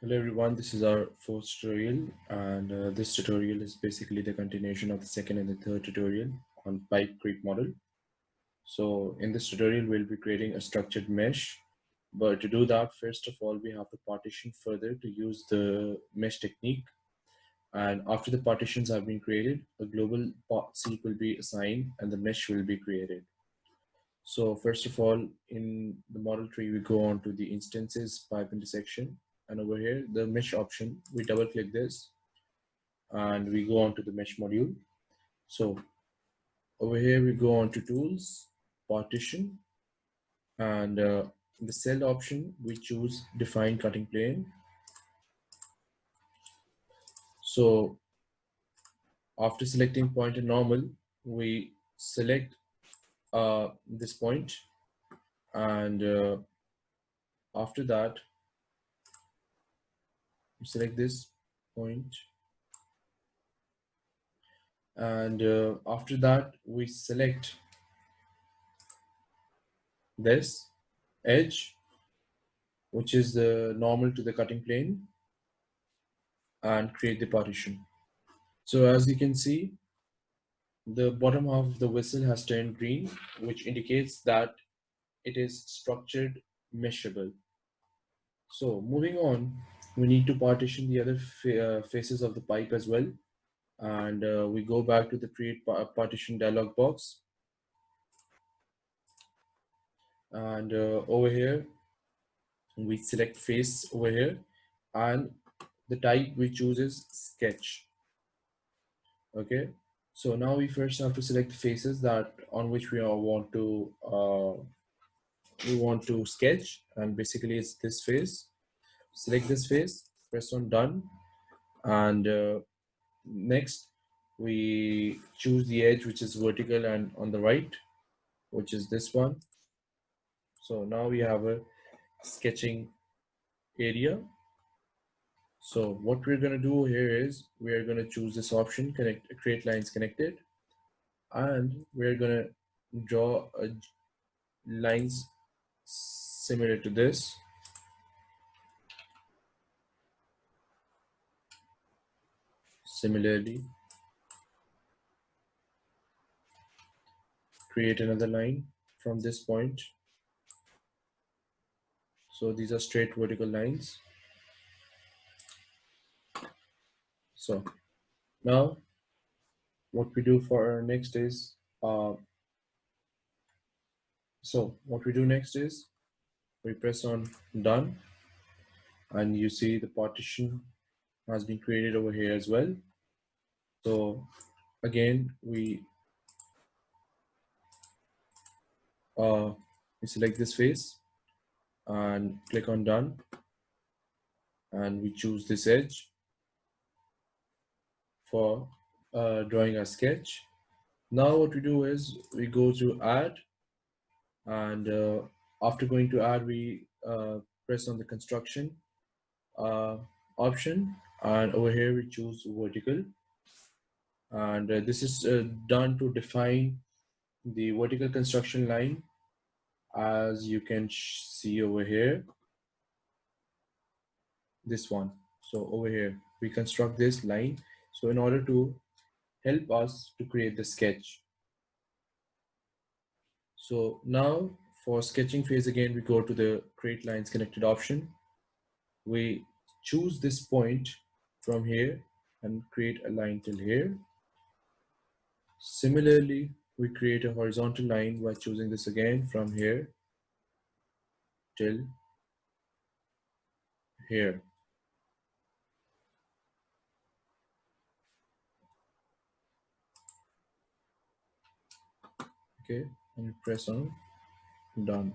Hello everyone, this is our fourth tutorial, and this tutorial is basically the continuation of the second and the third tutorial on pipe creep model. So in this tutorial we'll be creating a structured mesh, but to do that, first of all we have to partition further to use the mesh technique, and after the partitions have been created, a global seed will be assigned and the mesh will be created. So first of all, in the model tree, we go on to the instances pipe intersection. And over here, the mesh option, we double click this and we go on to the mesh module. So over here, we go on to tools, partition, and the cell option, we choose define cutting plane. So after selecting point and normal, we select this point, and after that, we select this point, and after that we select this edge, which is the normal to the cutting plane, and create the partition. So as you can see, the bottom half of the vessel has turned green, which indicates that it is structured meshable. So moving on, we need to partition the other faces of the pipe as well, and we go back to the create partition dialog box, and over here we select face over here, and the type we choose is sketch. Okay, so now we first have to select the faces that on which we want to sketch, and basically it's this face. Select this face, press on done, and next we choose the edge which is vertical and on the right, which is this one. So now we have a sketching area. So what we're going to do here is we are going to choose this option, create lines connected, and we're going to draw lines similar to this. Similarly, create another line from this point. So these are straight vertical lines. So now what we do for our next is we press on done, and you see the partition has been created over here as well. So again, we select this face and click on done, and we choose this edge for drawing a sketch. Now what we do is we go to add, and after going to add, we press on the construction option, and over here we choose vertical, and this is done to define the vertical construction line, as you can see over here, this one. So over here we construct this line, so in order to help us to create the sketch. So now for sketching phase, again we go to the create lines connected option. We choose this point from here and create a line till here. Similarly, we create a horizontal line by choosing this again from here till here. Okay, and we press on done.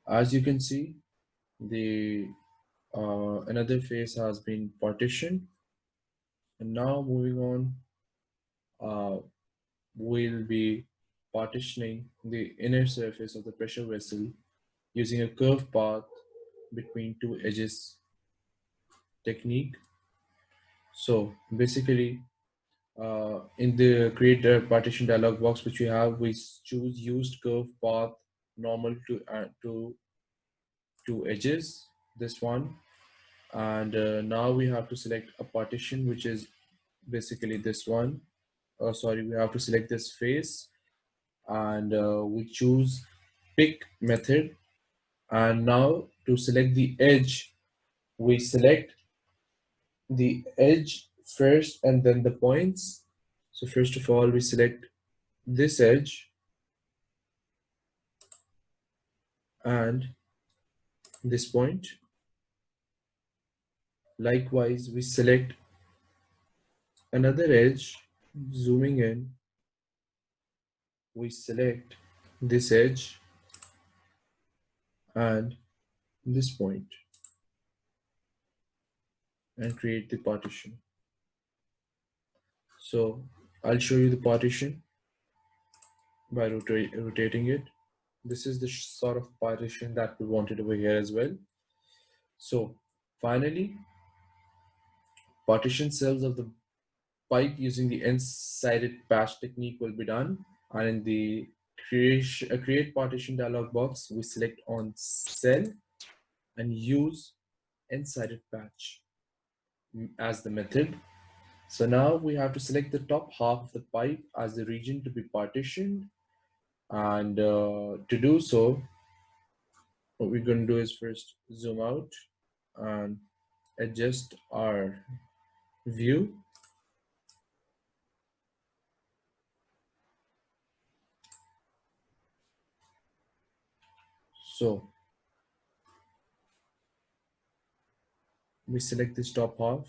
As you can see, the another face has been partitioned, and now moving on, we'll be partitioning the inner surface of the pressure vessel using a curved path between two edges technique. So basically, in the create a partition dialog box which we have, we choose used curve path normal to two edges. this one, and now we have to select a partition, which is basically this one. Sorry, we have to select this face, and we choose pick method. And now to select the edge, we select the edge first and then the points. So first of all, we select this edge and this point. Likewise, we select another edge, zooming in, we select this edge and this point and create the partition. So I'll show you the partition by rotating it. This is the sort of partition that we wanted over here as well. So finally, partition cells of the pipe using the n-sided patch technique will be done. And in the create partition dialog box, we select on cell and use n-sided patch as the method. So now we have to select the top half of the pipe as the region to be partitioned. And to do so, what we're going to do is first zoom out and adjust our view. So we select this top half,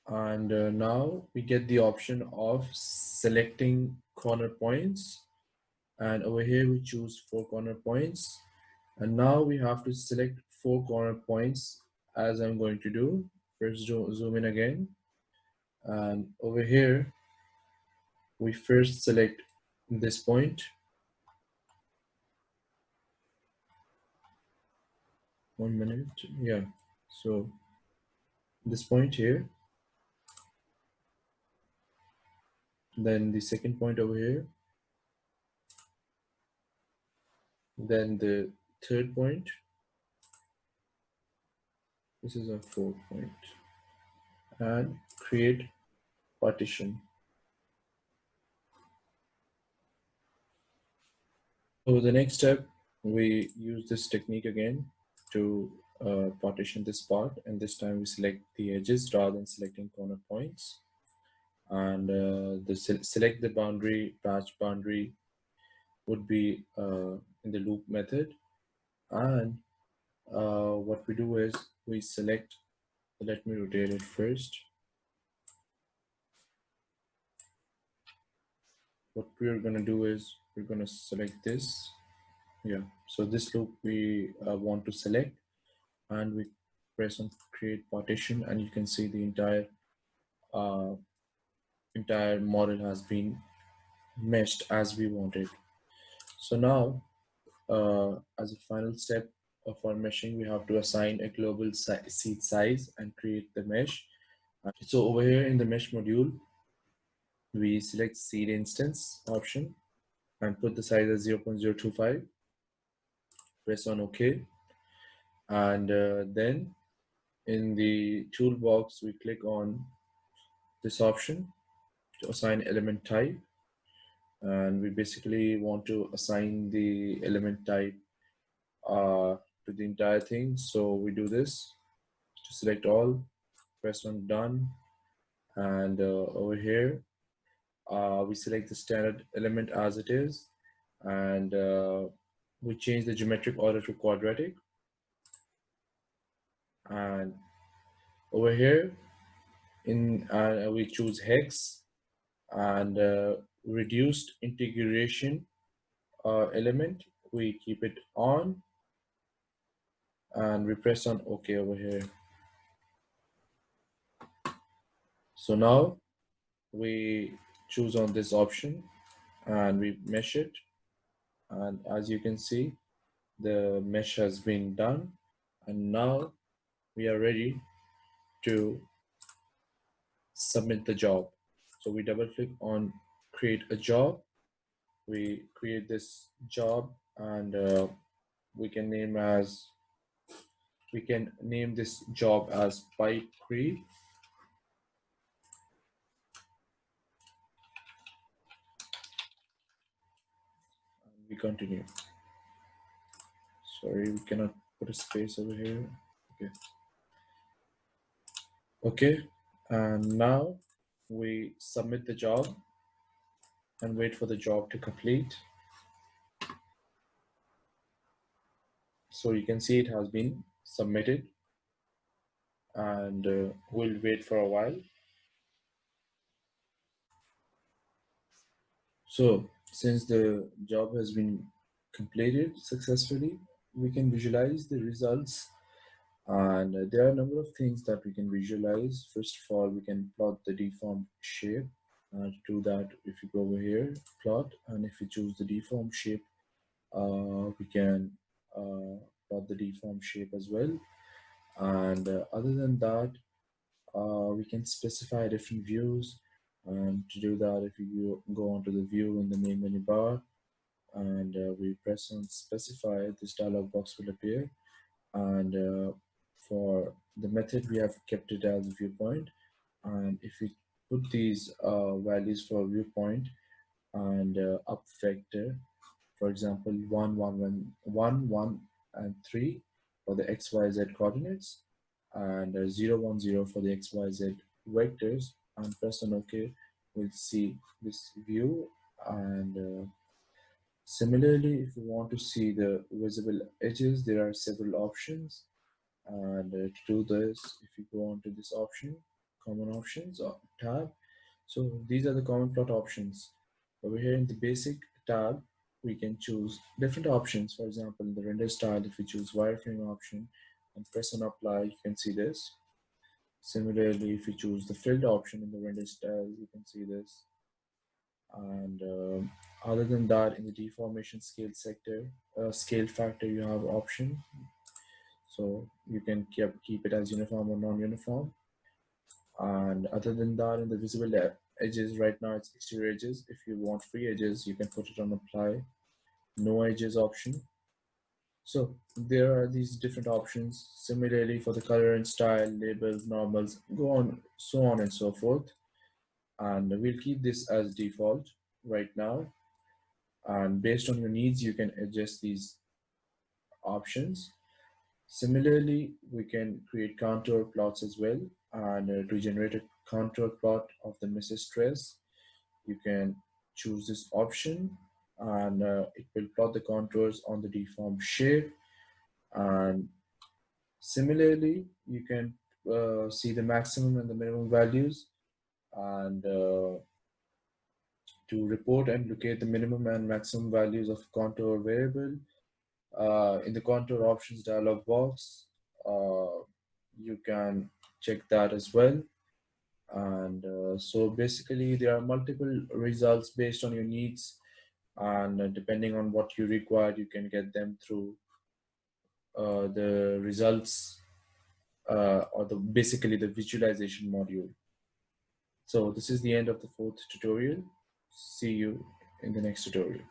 and now we get the option of selecting corner points, and over here we choose 4 corner points, and now we have to select 4 corner points as I'm going to do. First zoom in again, and over here we first select this point. 1 minute, yeah. So this point here, then the second point over here, then the third point. This is a 4th point, and create partition. So the next step, we use this technique again to partition this part, and this time we select the edges rather than selecting corner points, and select the boundary, patch boundary would be in the loop method. And what we do is we select, let me rotate it first. What we're going to do is we're going to select this. Yeah, so this loop we want to select, and we press on create partition, and you can see the uh, entire model has been meshed as we wanted. So now as a final step of our meshing, we have to assign a global seed size and create the mesh. So over here in the mesh module, we select seed instance option and put the size as 0.025, press on OK, and then in the toolbox we click on this option to assign element type, and we basically want to assign the element type to the entire thing. So we do this to select all, press on done, and over here we select the standard element as it is, and we change the geometric order to quadratic, and over here in we choose hex, and reduced integration element, we keep it on, and we press on OK over here. So now we choose on this option and we mesh it, and as you can see, the mesh has been done, and now we are ready to submit the job. So we double click on create a job, we create this job and we can name this job as pipe creep. We continue. Sorry, we cannot put a space over here. Okay. Okay, and now we submit the job and wait for the job to complete. So you can see it has been submitted, and we'll wait for a while. So since the job has been completed successfully, we can visualize the results, and there are a number of things that we can visualize. First of all, we can plot the deformed shape. To do that, if you go over here, plot, and if you choose the deformed shape, we can plot the deformed shape as well. And other than that, we can specify different views. And to do that, if you go onto the view in the main menu bar, and we press on specify, this dialog box will appear. And for the method, we have kept it as a viewpoint. And if we put these values for viewpoint and up vector, for example, 1, 1, 1, 1, 1, and 3 for the XYZ coordinates, and 0, 1, 0 for the XYZ vectors, and press on OK, we'll see this view. And similarly, if you want to see the visible edges, there are several options. And to do this, if you go on to this option, common options or tab, so these are the common plot options. Over here in the basic tab, we can choose different options. For example, in the render style, if you choose wireframe option and press on apply, you can see this. Similarly, if you choose the filled option in the render style, you can see this. And other than that, in the deformation scale sector, scale factor, you have option. So you can keep it as uniform or non-uniform. And other than that, in the visible edges, right now it's exterior edges. If you want free edges, you can put it on apply, no edges option. So there are these different options. Similarly, for the color and style, labels, normals, go on, so on and so forth. And we'll keep this as default right now. And based on your needs, you can adjust these options. Similarly, we can create contour plots as well. And to generate a contour plot of the misses stress, you can choose this option, and it will plot the contours on the deformed shape. And similarly, you can see the maximum and the minimum values, and to report and locate the minimum and maximum values of contour variable. In the contour options dialog box, you can check that as well. And so basically there are multiple results based on your needs, and depending on what you require, you can get them through the results, or basically the visualization module. So this is the end of the fourth tutorial. See you in the next tutorial.